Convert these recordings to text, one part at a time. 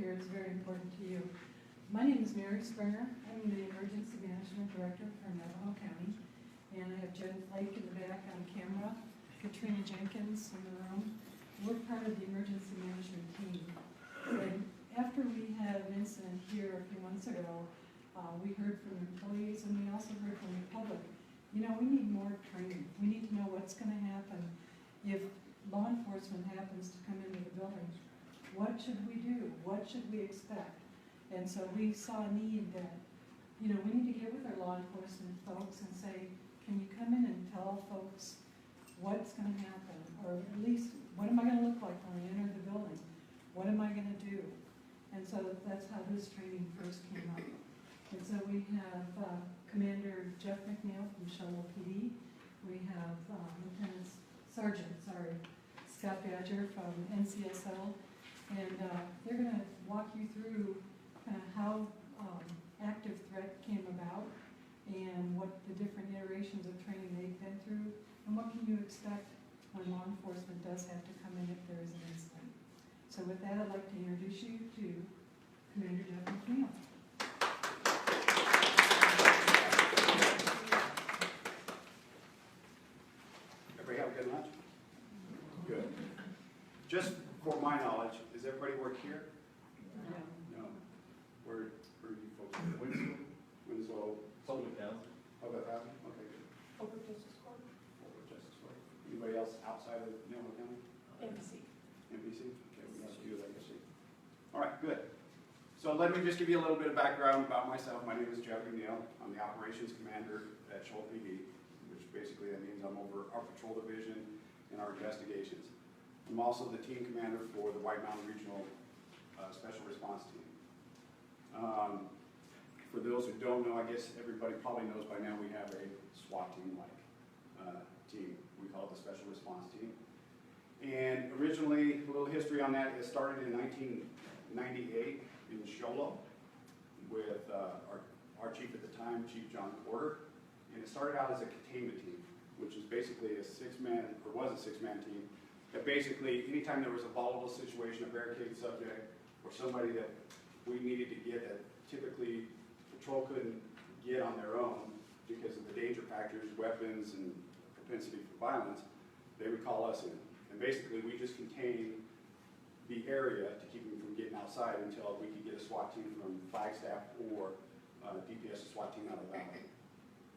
here is very important to you. My name is Mary Springer. I'm the Emergency Management Director for Navajo County. And I have Jen Flake in the back on camera, Katrina Jenkins in the room. We're part of the emergency management team. And after we had an incident here a few months ago, we heard from employees and we also heard from the public. You know, we need more training. We need to know what's going to happen if law enforcement happens to come into the building. What should we do? What should we expect? And so we saw a need that, you know, we need to get with our law enforcement folks and say, can you come in and tell folks what's going to happen? Or at least, what am I going to look like when I enter the building? What am I going to do? And so that's how this training first came up. And so we have Commander Jeff McNeil from Shoalo PD. We have Sergeant Scott Badger from NCSL. And they're going to walk you through kind of how active threat came about and what the different iterations of training they've been through and what can you expect when law enforcement does have to come in if there is an incident. So with that, I'd like to introduce you to Commander Jeff McNeil. Everybody have a good lunch? Good. Just for my knowledge, does everybody work here? No. Where are you folks? Winslow? Public housing. Public housing? Okay, good. Public Justice Court. Public Justice Court. Anybody else outside of Navajo County? NBC. NBC? Okay, we got a few, like I see. All right, good. So let me just give you a little bit of background about myself. My name is Jeff McNeil. I'm the Operations Commander at Shoalo PD, which basically that means I'm over our patrol division and our investigations. I'm also the team commander for the White Mountain Regional Special Response Team. For those who don't know, I guess everybody probably knows by now we have a SWAT team-like team. We call it the Special Response Team. And originally, a little history on that, it started in 1998 in Shoalo with our chief at the time, Chief John Porter. And it started out as a containment team, which is basically a six-man team, that basically, anytime there was a volatile situation, a barricade subject, or somebody that we needed to get that typically patrol couldn't get on their own because of the danger factors, weapons, and propensity for violence, they would call us in. And basically, we just contained the area to keep them from getting outside until we could get a SWAT team from Flagstaff or DPS SWAT team out of the valley.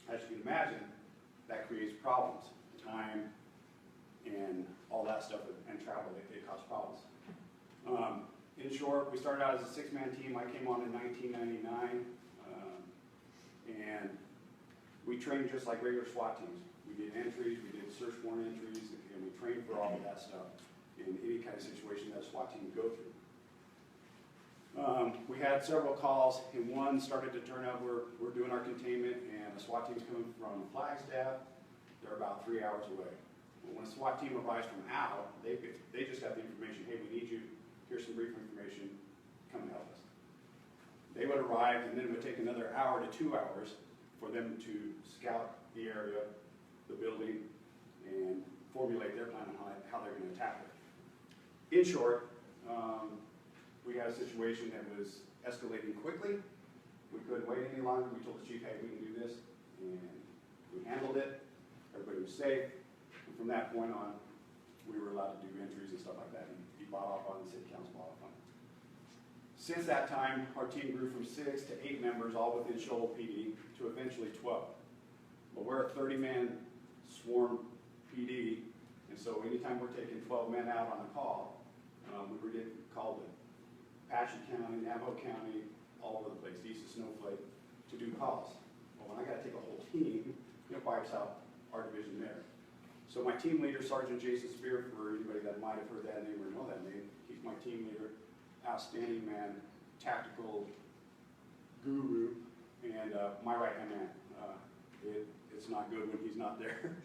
As you can imagine, that creates problems, time, and all that stuff, and travel, it causes problems. In short, we started out as a six-man team. I came on in 1999, and we trained just like regular SWAT teams. We did entries, we did search warrant entries, and we trained for all of that stuff in any kind of situation that a SWAT team would go through. We had several calls, and one started to turn up. We're doing our containment, and the SWAT team's coming from Flagstaff. They're about 3 hours away. When a SWAT team arrives from out, they just got the information, hey, we need you, here's some brief information, come and help us. They would arrive, and then it would take another hour to 2 hours for them to scout the area, the building, and formulate their plan on how they're going to attack it. In short, we had a situation that was escalating quickly. We couldn't wait any longer. We told the chief, hey, we can do this, and we handled it. Everybody was safe. From that point on, we were allowed to do entries and stuff like that and be bought off on, the city council bought off on. Since that time, our team grew from 6 to 8 members, all within Shoalo PD, to eventually 12. But we're a 30-man swarm PD, and so anytime we're taking 12 men out on a call, we were getting called in Apache County, Navajo County, all over the place, east of Snowflake, to do calls. Well, when I got to take a whole team, it wipes out our division there. So my team leader, Sergeant Jason Spear, for anybody that might have heard that name or know that name, he's my team leader, outstanding man, tactical guru, and my right-hand man. It's not good when he's not there,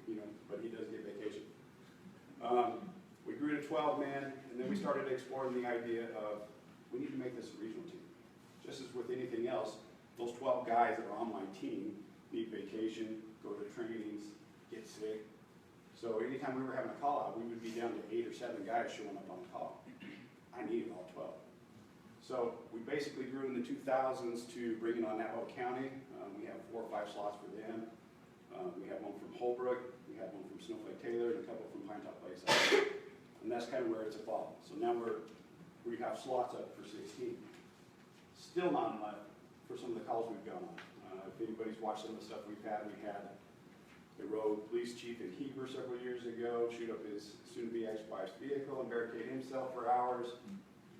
you know, but he does get vacation. We grew to 12 men, and then we started exploring the idea of we need to make this a regional team. Just as with anything else, those 12 guys that are on my team need vacation, go to trainings, get sick. So anytime we were having a call out, we would be down to 8 or 7 guys showing up on the call. I needed all 12. So we basically grew in the 2000s to bring it on Navajo County. We have 4 or 5 slots for them. We have one from Holbrook, we have one from Snowflake Taylor, and a couple from Pinetop Lakeside. And that's kind of where it's evolved. So now we have slots up for 16. Still not enough for some of the calls we've gone on. If anybody's watched some of the stuff we had the road police chief in Heber several years ago shoot up his soon-to-be ex-wife's vehicle and barricade himself for hours,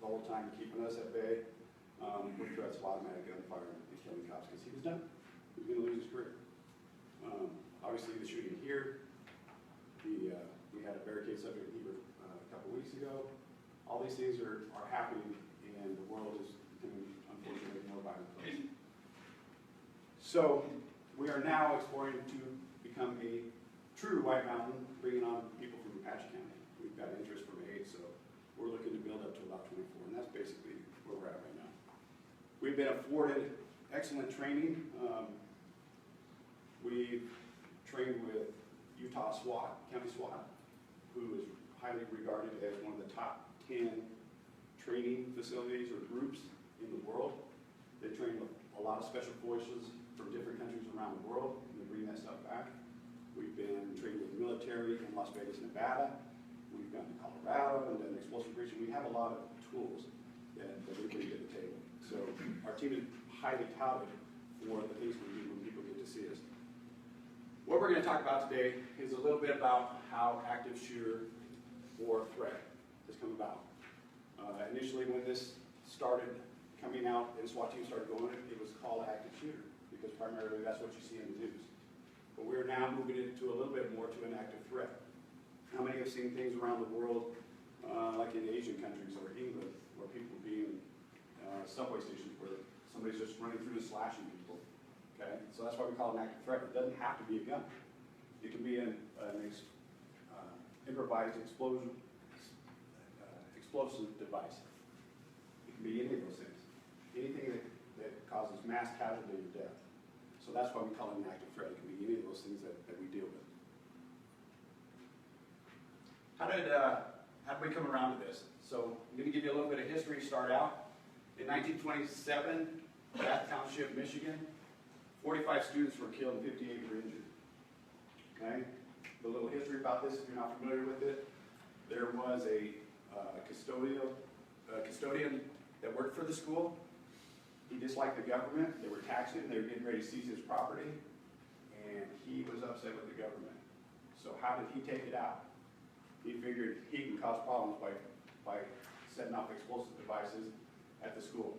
the whole time keeping us at bay. With threats of automatic gunfire and killing cops because he was done. He was going to lose his career. Obviously, the shooting here, we had a barricade subject in Heber a couple weeks ago. All these things are happening, and the world is becoming, unfortunately, more violent place. So we are now exploring to become a true White Mountain, bringing on people from Apache County. We've got interest from 8, so we're looking to build up to about 24, and that's basically where we're at right now. We've been afforded excellent training. We've trained with Utah SWAT, County SWAT, who is highly regarded as one of the top 10 training facilities or groups in the world. They train a lot of special forces from different countries around the world, and they bring that stuff back. We've been trained with the military in Las Vegas, Nevada. We've gone to Colorado and done explosive breaching. We have a lot of tools that we bring to the table. So our team is highly touted for the things we do when people get to see us. What we're going to talk about today is a little bit about how active shooter or threat has come about. Initially, when this started coming out and SWAT team started going, it was called active shooter because primarily that's what you see in the news. But we're now moving it to a little bit more to an active threat. How many have seen things around the world, like in Asian countries or England, where people being subway stations where somebody's just running through and slashing people? Okay, so that's why we call it an active threat. It doesn't have to be a gun. It can be an improvised explosive device. It can be any of those things. Anything that causes mass casualty or death. So that's why we call it an active threat. It can be any of those things that we deal with. How did we come around to this? So I'm going to give you a little bit of history to start out. In 1927, Bath Township, Michigan, 45 students were killed and 58 were injured. Okay? The little history about this, if you're not familiar with it, there was a custodian that worked for the school. He disliked the government. They were taxing him. They were getting ready to seize his property. And he was upset with the government. So how did he take it out? He figured he can cause problems by setting off explosive devices at the school.